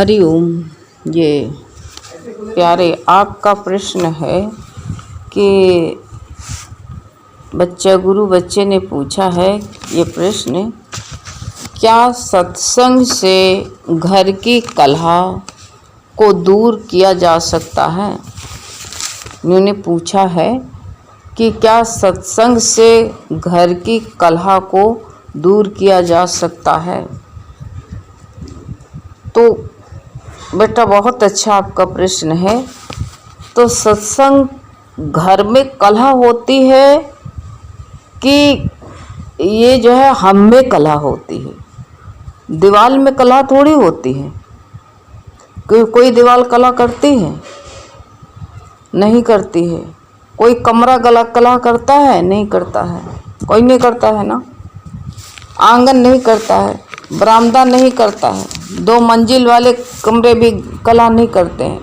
हरिओम। ये प्यारे आपका प्रश्न है कि गुरु बच्चे ने पूछा है ये प्रश्न, क्या सत्संग से घर की कलह को दूर किया जा सकता है। उन्होंने पूछा है कि क्या सत्संग से घर की कलह को दूर किया जा सकता है। तो बेटा बहुत अच्छा आपका प्रश्न है। तो सत्संग घर में कलह होती है कि ये जो है हम में कलह होती है। दीवाल में कलह थोड़ी होती है। कोई दीवाल कलह करती है? नहीं करती है। कोई कमरा कलह करता है? नहीं करता है। कोई नहीं करता है ना। आंगन नहीं करता है, बरामदा नहीं करता है, 2 मंजिल वाले कमरे भी कलह नहीं करते हैं।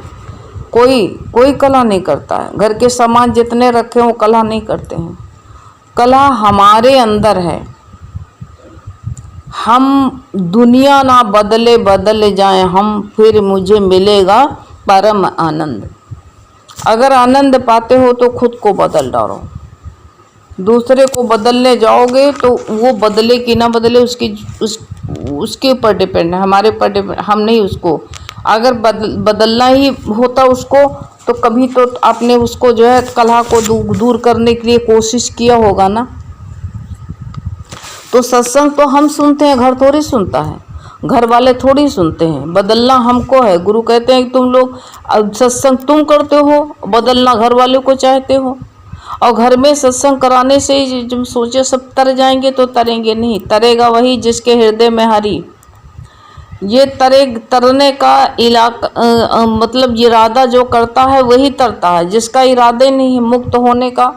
कोई कलह नहीं करता है। घर के सामान जितने रखे हों कलह नहीं करते हैं। कलह हमारे अंदर है। हम दुनिया ना बदले जाएं हम, फिर मुझे मिलेगा परम आनंद। अगर आनंद पाते हो तो खुद को बदल डालो। दूसरे को बदलने जाओगे तो वो बदले कि ना बदले उसके ऊपर डिपेंड है, हमारे ऊपर डिपेंड। हम नहीं उसको, अगर बदलना ही होता उसको तो कभी तो आपने उसको जो है कलह को दूर करने के लिए कोशिश किया होगा ना। तो सत्संग तो हम सुनते हैं, घर थोड़ी सुनता है, घर वाले थोड़ी सुनते हैं। बदलना हमको है। गुरु कहते हैं कि तुम लोग सत्संग तुम करते हो, बदलना घर वाले को चाहते हो। और घर में सत्संग कराने से जब सोचे सब तर जाएंगे तो तरेंगे नहीं। तरेगा वही जिसके हृदय में हरि। ये तरने का मतलब इरादा जो करता है वही तरता है। जिसका इरादे नहीं है मुक्त होने का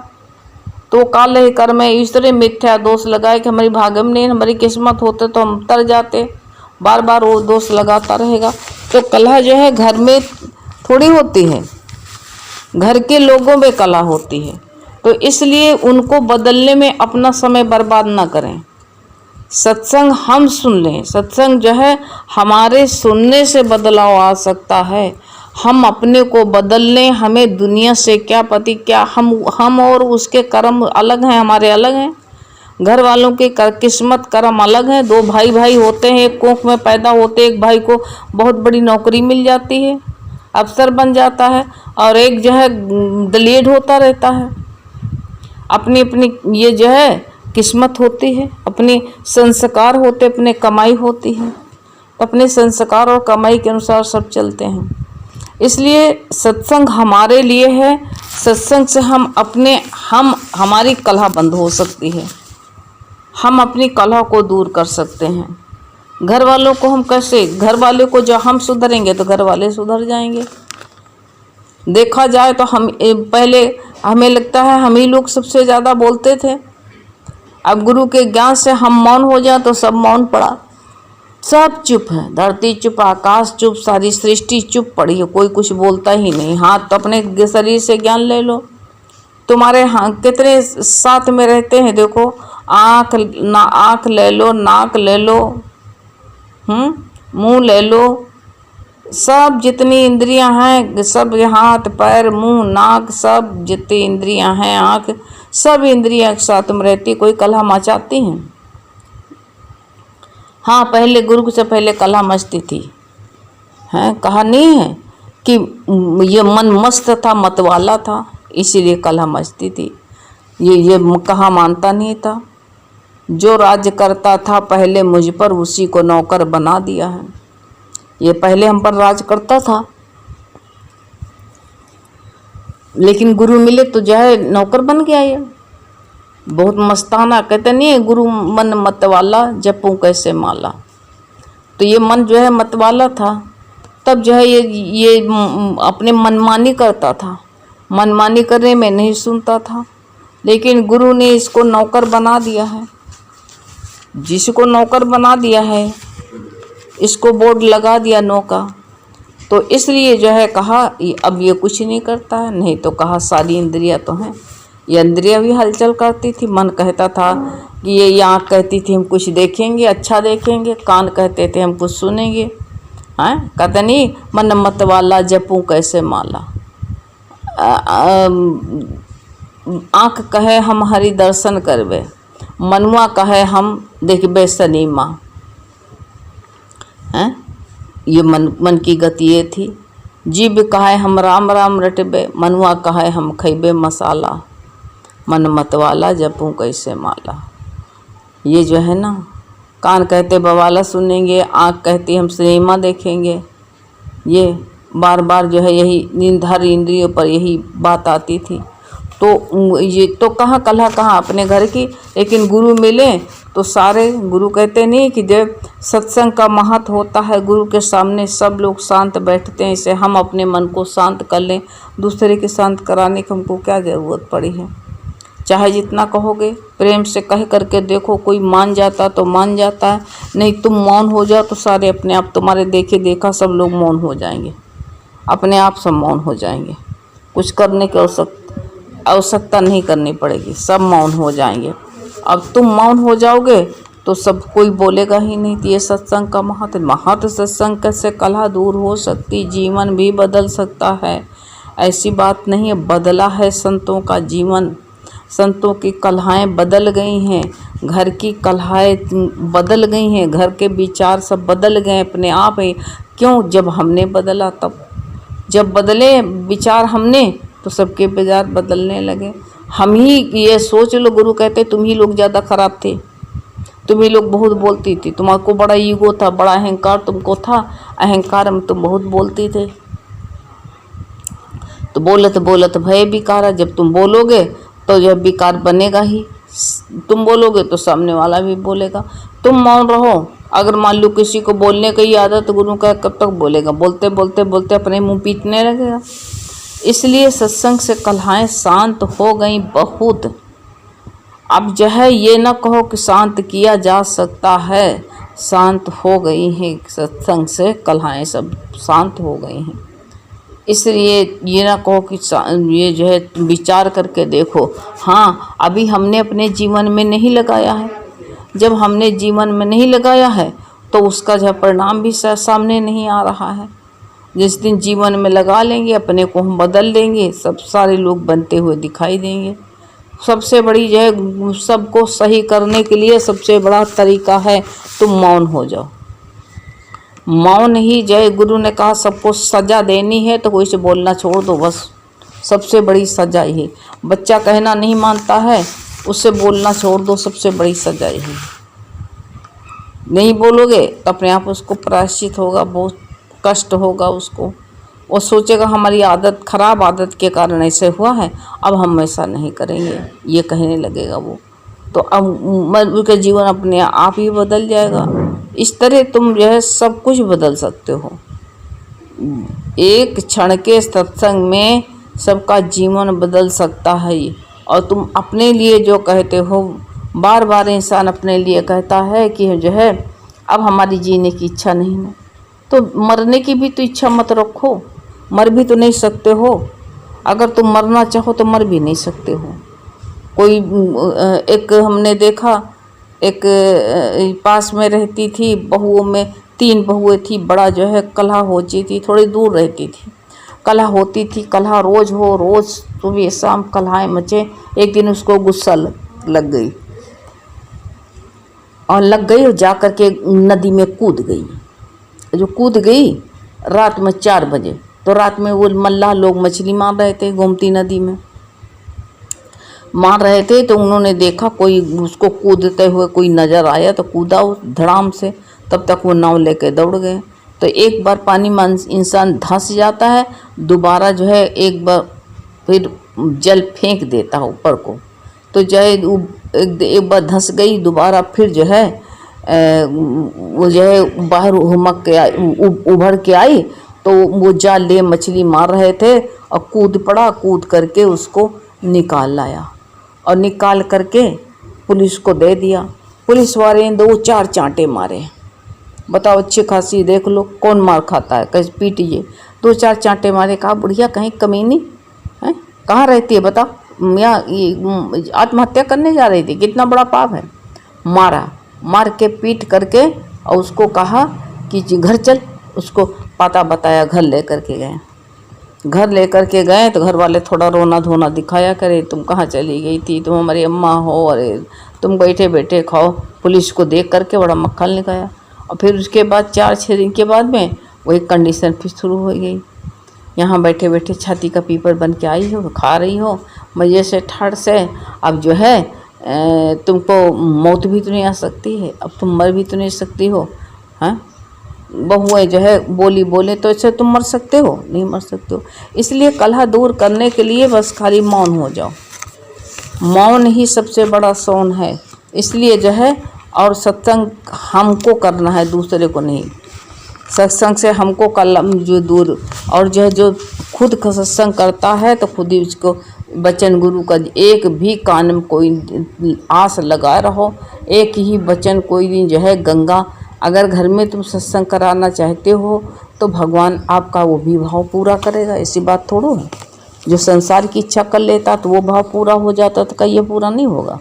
तो काले कर्म है ईश्वरी मिथ्या दोष लगाए कि हमारी भाग्य में नहीं, हमारी किस्मत होते तो हम तर जाते। बार बार वो दोष लगाता रहेगा। तो कलह जो है घर में थोड़ी होती है, घर के लोगों में कलह होती है। तो इसलिए उनको बदलने में अपना समय बर्बाद ना करें। सत्संग हम सुन लें। सत्संग जो है हमारे सुनने से बदलाव आ सकता है। हम अपने को बदल लें। हमें दुनिया से क्या पति, क्या हम और उसके कर्म अलग हैं, हमारे अलग हैं। घर वालों के किस्मत कर्म अलग हैं। 2 भाई होते हैं, एक कोख में पैदा होते, एक भाई को बहुत बड़ी नौकरी मिल जाती है, अफसर बन जाता है, और एक जो है दलेर होता रहता है। अपनी अपनी ये जो है किस्मत होती है, अपने संस्कार होते, अपने कमाई होती है। अपने संस्कार और कमाई के अनुसार सब चलते हैं। इसलिए सत्संग हमारे लिए है। सत्संग से हमारी कलह बंद हो सकती है। हम अपनी कलह को दूर कर सकते हैं। घर वालों को हम कैसे, घर वाले को जो हम सुधरेंगे तो घर वाले सुधर जाएंगे। देखा जाए तो पहले हमें लगता है हम ही लोग सबसे ज़्यादा बोलते थे। अब गुरु के ज्ञान से हम मौन हो जाए तो सब मौन पड़ा, सब चुप है। धरती चुप, आकाश चुप, सारी सृष्टि चुप पड़ी है, कोई कुछ बोलता ही नहीं। हाथ तो अपने शरीर से ज्ञान ले लो। तुम्हारे कितने साथ में रहते हैं देखो। आँख ले लो, नाक ले लो, मुंह ले लो, सब जितनी इंद्रियां हैं, सब हाथ पैर मुंह नाक, सब जितनी इंद्रियां हैं, आँख, सब इंद्रियां एक साथ में रहती, कोई कलह मचाती हैं? हाँ, पहले गुरु से पहले कलह मचती थी। हैं, कहा नहीं है कि ये मन मस्त था, मतवाला था, इसीलिए कलह मचती थी। ये कहा मानता नहीं था। जो राज्य करता था पहले मुझ पर, उसी को नौकर बना दिया है। ये पहले हम पर राज करता था, लेकिन गुरु मिले तो जो है नौकर बन गया। ये बहुत मस्ताना, कहते नहीं है गुरु मन मतवाला, जपूं कैसे माला। तो ये मन जो है मतवाला था। तब जो है ये अपने मनमानी करता था, मनमानी करने में नहीं सुनता था। लेकिन गुरु ने इसको नौकर बना दिया है। जिसको नौकर बना दिया है, इसको बोर्ड लगा दिया नौका, तो इसलिए जो है कहा अब ये कुछ नहीं करता है। नहीं तो कहा सारी इंद्रियां तो हैं। ये इंद्रियां भी हलचल करती थी। मन कहता था कि ये आँख कहती थी हम कुछ देखेंगे, अच्छा देखेंगे। कान कहते थे हम कुछ सुनेंगे। हैं, कहते नहीं मन मत वाला जपूं कैसे माला। आँख कहे हम हरि दर्शन करबे, मनुआ कहे हम देखबे सनीमा। हैं, ये मन की गति ये थी। जीभ कहे हम राम राम रटबे, मनुआ कहे हम खैबे मसाला। मन मत वाला जपूं कैसे माला। ये जो है ना, कान कहते बवाला सुनेंगे, आँख कहती हम सिनेमा देखेंगे। ये बार बार जो है यही नींदहर इंद्रियों पर यही बात आती थी। तो ये तो कहाँ कलह कहाँ अपने घर की, लेकिन गुरु मिले तो सारे गुरु कहते नहीं कि जब सत्संग का महत्व होता है, गुरु के सामने सब लोग शांत बैठते हैं। इसे हम अपने मन को शांत कर लें, दूसरे के शांत कराने की हमको क्या ज़रूरत पड़ी है। चाहे जितना कहोगे प्रेम से कह करके देखो, कोई मान जाता तो मान जाता है, नहीं तुम मौन हो जाओ तो सारे अपने आप तुम्हारे देखे देखा सब लोग मौन हो जाएंगे, अपने आप सब मौन हो जाएंगे। कुछ करने की आवश्यकता नहीं करनी पड़ेगी, सब मौन हो जाएंगे। अब तुम मौन हो जाओगे तो सब कोई बोलेगा ही नहीं। तो ये सत्संग का महत्व सत्संग से कलह दूर हो सकती, जीवन भी बदल सकता है। ऐसी बात नहीं है, बदला है संतों का जीवन। संतों की कलहाएं बदल गई हैं, घर की कलहाएं बदल गई हैं, घर के विचार सब बदल गए अपने आप ही। क्यों? जब हमने बदला तब, जब बदले विचार हमने तो सबके विचार बदलने लगे। हम ही ये सोच लो, गुरु कहते तुम ही लोग ज़्यादा खराब थे, तुम ही लोग बहुत बोलती थी, तुम्हारे बड़ा ईगो था, बड़ा अहंकार तुमको था, अहंकार में तुम बहुत बोलती थे। तो बोलत बोलत भय बिकारा, जब तुम बोलोगे तो जब विकार बनेगा ही, तुम बोलोगे तो सामने वाला भी बोलेगा। तुम मौन रहो। अगर मान लो किसी को बोलने की आदत, गुरु का कब तक बोलेगा, बोलते बोलते बोलते अपने मुंह पीटने लगेगा। इसलिए सत्संग से कलहाएं शांत हो गई बहुत। अब जो है ये ना कहो कि शांत किया जा सकता है, शांत हो गई है सत्संग से कलहाएं सब शांत हो गई हैं। इसलिए ये ना कहो कि ये जो है विचार करके देखो। हाँ, अभी हमने अपने जीवन में नहीं लगाया है। जब हमने जीवन में नहीं लगाया है तो उसका जो परिणाम भी सामने नहीं आ रहा है। जिस दिन जीवन में लगा लेंगे, अपने को हम बदल लेंगे, सब सारे लोग बनते हुए दिखाई देंगे। सबसे बड़ी जो है सबको सही करने के लिए सबसे बड़ा तरीका है तुम मौन हो जाओ। मौन ही जय, गुरु ने कहा सबको सजा देनी है तो कोई से बोलना छोड़ दो, बस सबसे बड़ी सजा यही। बच्चा कहना नहीं मानता है, उससे बोलना छोड़ दो, सबसे बड़ी सजा यही। नहीं बोलोगे तो अपने आप उसको प्रायश्चित होगा, बहुत कष्ट होगा उसको। वो सोचेगा हमारी आदत, खराब आदत के कारण ऐसे हुआ है, अब हम ऐसा नहीं करेंगे, ये कहने लगेगा वो। तो अब उसका जीवन अपने आप ही बदल जाएगा। इस तरह तुम जो है सब कुछ बदल सकते हो। एक क्षण के सत्संग में सबका जीवन बदल सकता है। और तुम अपने लिए जो कहते हो, बार बार इंसान अपने लिए कहता है कि जो है अब हमारी जीने की इच्छा नहीं है, तो मरने की भी तो इच्छा मत रखो। मर भी तो नहीं सकते हो। अगर तुम मरना चाहो तो मर भी नहीं सकते हो। कोई एक हमने देखा, एक पास में रहती थी, बहुओं में 3 बहुएं थी, बड़ा जो है कलह होती थी, थोड़ी दूर रहती थी, कलह होती थी। कलह रोज़ हो, रोज़ सुबह शाम कलहाएं मचे। एक दिन उसको गुस्सा लग गई और जा कर के नदी में कूद गई। जो कूद गई रात में 4 बजे, तो रात में वो मल्लाह लोग मछली मार रहे थे, गोमती नदी में मार रहे थे। तो उन्होंने देखा कोई उसको कूदते हुए कोई नज़र आया तो कूदा उस धड़ाम से। तब तक वो नाव लेके दौड़ गए। तो एक बार पानी में इंसान धंस जाता है, दोबारा जो है एक बार फिर जल फेंक देता है ऊपर को। तो जो है एक बार धंस गई, दोबारा फिर जो है वो जो है बाहर हुमक के आई, उभर के आई। तो वो जाल ले मछली मार रहे थे और कूद पड़ा, कूद करके उसको निकाल लाया और निकाल करके पुलिस को दे दिया। पुलिस वाले ने 2-4 चांटे मारे। बताओ, अच्छी खासी देख लो कौन मार खाता है, कैसे पीटिए। 2-4 चांटे मारे। कहा बुढ़िया कहीं कमीनी है, कहाँ रहती है बताओ, ये आत्महत्या करने जा रही थी, कितना बड़ा पाप है। मारा, मार के पीट करके और उसको कहा कि घर चल, उसको पता बताया, घर लेकर के गए। घर लेकर के गए तो घर वाले थोड़ा रोना धोना दिखाया करे, तुम कहाँ चली गई थी, तुम हमारी अम्मा हो, अरे तुम बैठे बैठे खाओ। पुलिस को देख करके बड़ा मक्खन निकाया। और फिर उसके बाद 4-6 दिन के बाद में वही कंडीशन फिर शुरू हो गई। यहाँ बैठे बैठे छाती का पीपर बन के आई हो, खा रही हो मज़े से ठाड़ से। अब जो है तुमको मौत भी तो नहीं आ सकती है, अब तुम मर भी तो नहीं सकती हो। हाँ, बहुएं जो है बोली बोले तो ऐसे तुम मर सकते हो, नहीं मर सकते हो। इसलिए कलह दूर करने के लिए बस खाली मौन हो जाओ। मौन ही सबसे बड़ा सौन है। इसलिए जो है, और सत्संग हमको करना है, दूसरे को नहीं। सत्संग से हमको कलम जो दूर, और जो है जो खुद का सत्संग करता है तो खुद ही उसको वचन गुरु का एक भी कान में कोई आस लगा रहो, एक ही वचन कोई दिन जो है गंगा। अगर घर में तुम सत्संग कराना चाहते हो तो भगवान आपका वो भी भाव पूरा करेगा, ऐसी बात थोड़ो है। जो संसार की इच्छा कर लेता तो वो भाव पूरा हो जाता, तो क्या ये पूरा नहीं होगा?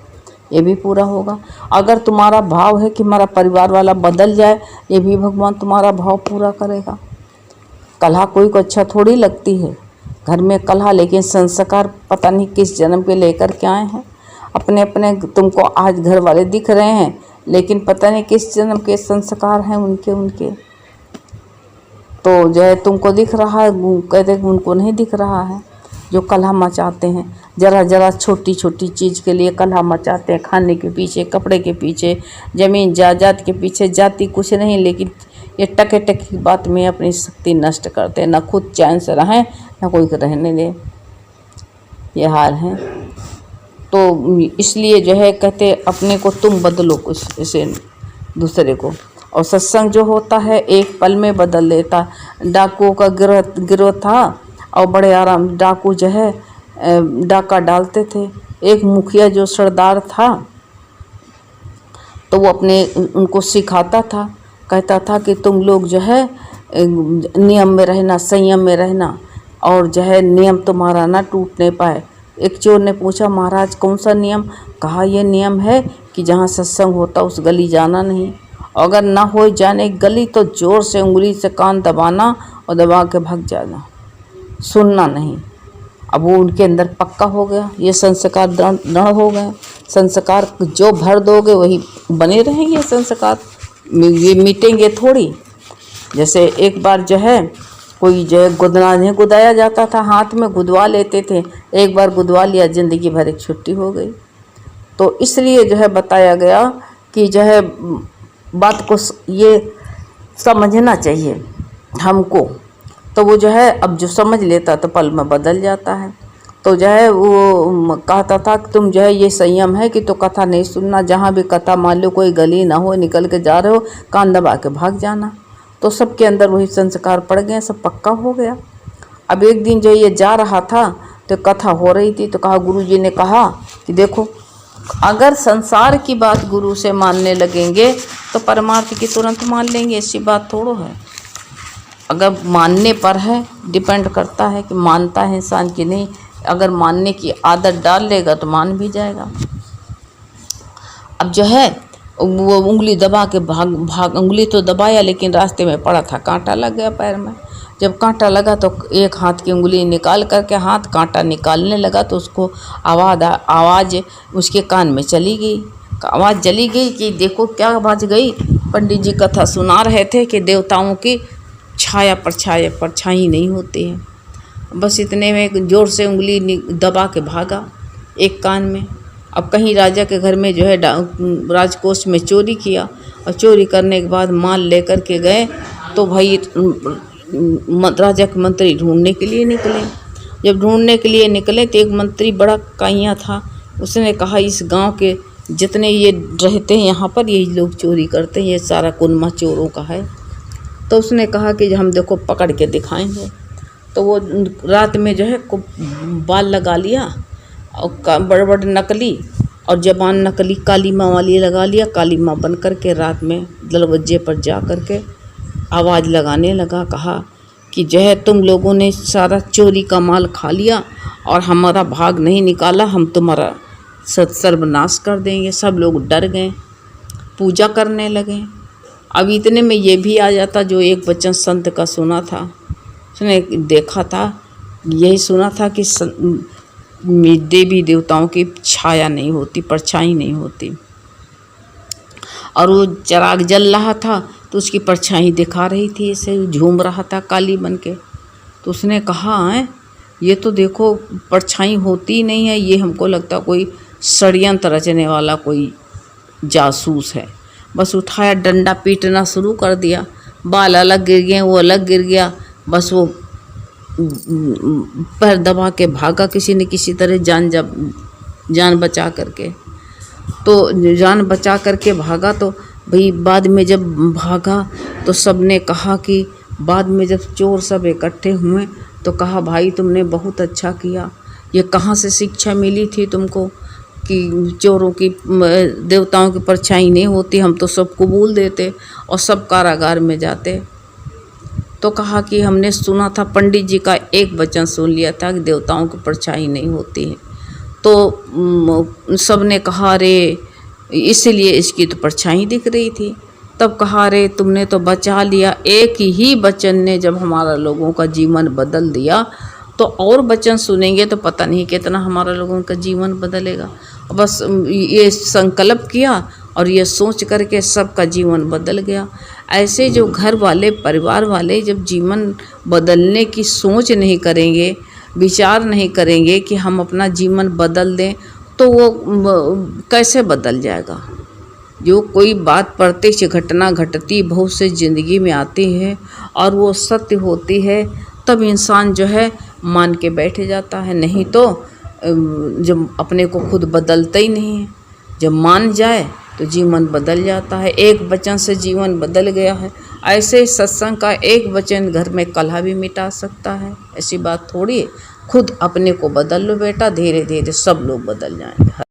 ये भी पूरा होगा। अगर तुम्हारा भाव है कि हमारा परिवार वाला बदल जाए, ये भी भगवान तुम्हारा भाव पूरा करेगा। कलह कोई को अच्छा थोड़ी लगती है, घर में कलह, लेकिन संस्कार पता नहीं किस जन्म के लेकर के आए हैं। अपने अपने तुमको आज घर वाले दिख रहे हैं, लेकिन पता नहीं किस जन्म के संस्कार हैं उनके उनके। तो जो है तुमको दिख रहा है, कहते हैं उनको नहीं दिख रहा है। जो कलह मचाते हैं, जरा जरा छोटी छोटी चीज़ के लिए कलह मचाते हैं, खाने के पीछे, कपड़े के पीछे, ज़मीन जायदाद के पीछे। जाति कुछ नहीं, लेकिन ये टके टके की बात में अपनी शक्ति नष्ट करते हैं। ना खुद चैन से रहें, ना कोई रहने दे, ये हाल है। तो इसलिए जो है कहते अपने को तुम बदलो कुछ, इसे दूसरे को। और सत्संग जो होता है एक पल में बदल देता। डाकुओं का गिरोह था, और बड़े आराम डाकू जो है डाका डालते थे। एक मुखिया जो सरदार था, तो वो अपने उनको सिखाता था, कहता था कि तुम लोग जो है नियम में रहना, संयम में रहना, और जो है नियम तुम्हारा ना टूटने पाए। एक चोर ने पूछा, महाराज कौन सा नियम? कहा, ये नियम है कि जहाँ सत्संग होता उस गली जाना नहीं, अगर ना हो जाने गली तो जोर से उंगली से कान दबाना और दबा के भाग जाना, सुनना नहीं। अब वो उनके अंदर पक्का हो गया, ये संस्कार दृढ़ हो गए। संस्कार जो भर दोगे वही बने रहेंगे संस्कार, ये मिटेंगे थोड़ी। जैसे एक बार जो है कोई जो है गुदाया जाता था, हाथ में गुदवा लेते थे, एक बार गुदवा लिया ज़िंदगी भर एक छुट्टी हो गई। तो इसलिए जो है बताया गया कि जो है बात को ये समझना चाहिए हमको। तो वो जो है अब जो समझ लेता तो पल में बदल जाता है। तो जो है वो कहता था कि तुम जो है ये संयम है कि तो कथा नहीं सुनना, जहाँ भी कथा मान लो कोई गली ना हो, निकल के जा रहे हो कान दबा के भाग जाना। तो सबके अंदर वही संस्कार पड़ गए, सब पक्का हो गया। अब एक दिन जो ये जा रहा था तो कथा हो रही थी, तो कहा, गुरुजी ने कहा कि देखो अगर संसार की बात गुरु से मानने लगेंगे तो परमार्थ की तुरंत मान लेंगे, ऐसी बात थोड़ो है। अगर मानने पर है, डिपेंड करता है कि मानता है इंसान की नहीं। अगर मानने की आदत डाल लेगा तो मान भी जाएगा। अब जो है वो उंगली दबा के भाग उंगली तो दबाया, लेकिन रास्ते में पड़ा था, कांटा लग गया पैर में। जब कांटा लगा तो एक हाथ की उंगली निकाल करके हाथ कांटा निकालने लगा, तो उसको आवाज़ उसके कान में चली गई। आवाज़ चली गई कि देखो क्या आवाज़ गई। पंडित जी कथा सुना रहे थे कि देवताओं की छाया परछाई नहीं होती है। बस इतने में ज़ोर से उंगली दबा के भागा एक कान में। अब कहीं राजा के घर में जो है राजकोष में चोरी किया, और चोरी करने के बाद माल लेकर के गए, तो भाई राजा के मंत्री ढूंढने के लिए निकले। जब ढूंढने के लिए निकले तो एक मंत्री बड़ा काइया था, उसने कहा इस गांव के जितने ये रहते हैं यहाँ पर यही लोग चोरी करते हैं, ये सारा कुनमा चोरों का है। तो उसने कहा कि हम देखो पकड़ के दिखाएंगे। तो वो रात में जो है बाल लगा लिया, और बड़े बड़े नकली, और जबान नकली काली माँ वाली लगा लिया। काली माँ बन कर के रात में दरवाजे पर जा कर के आवाज़ लगाने लगा, कहा कि जो है तुम लोगों ने सारा चोरी का माल खा लिया और हमारा भाग नहीं निकाला, हम तुम्हारा सर्वनाश कर देंगे। सब लोग डर गए, पूजा करने लगे। अब इतने में ये भी आ जाता जो एक वचन संत का सुना था, उसने देखा था, यही सुना था कि देवी देवताओं की छाया नहीं होती, परछाई नहीं होती। और वो चिराग जल रहा था तो उसकी परछाई दिखा रही थी, ऐसे झूम रहा था काली बन के। तो उसने कहा है ये तो देखो परछाई होती नहीं है, ये हमको लगता कोई षड्यंत्र रचने वाला कोई जासूस है। बस उठाया डंडा पीटना शुरू कर दिया, बाल अलग गिर गए, वो अलग गिर गया, बस वो पैर दबा के भागा किसी न किसी तरह जान बचा करके। तो जान बचा करके भागा तो भाई बाद में जब भागा तो सब ने कहा कि बाद में जब चोर सब इकट्ठे हुए तो कहा भाई तुमने बहुत अच्छा किया, ये कहाँ से शिक्षा मिली थी तुमको कि चोरों की देवताओं की परछाई नहीं होती, हम तो सब कबूल देते और सब कारागार में जाते। तो कहा कि हमने सुना था, पंडित जी का एक वचन सुन लिया था कि देवताओं की परछाई नहीं होती है। तो सब ने कहा रे इसलिए इसकी तो परछाई दिख रही थी। तब कहा रे तुमने तो बचा लिया, एक ही वचन ने जब हमारा लोगों का जीवन बदल दिया तो और वचन सुनेंगे तो पता नहीं कितना हमारा लोगों का जीवन बदलेगा। बस ये संकल्प किया और ये सोच करके सबका जीवन बदल गया। ऐसे जो घर वाले परिवार वाले जब जीवन बदलने की सोच नहीं करेंगे, विचार नहीं करेंगे कि हम अपना जीवन बदल दें, तो वो कैसे बदल जाएगा। जो कोई बात प्रत्यक्ष घटना घटती बहुत से ज़िंदगी में आती है और वो सत्य होती है तब इंसान जो है मान के बैठ जाता है, नहीं तो जब अपने को खुद बदलता ही नहीं है। जब मान जाए तो जीवन बदल जाता है, एक वचन से जीवन बदल गया है। ऐसे सत्संग का एक वचन घर में कलह भी मिटा सकता है, ऐसी बात थोड़ी है। खुद अपने को बदल लो बेटा, धीरे धीरे सब लोग बदल जाएंगे।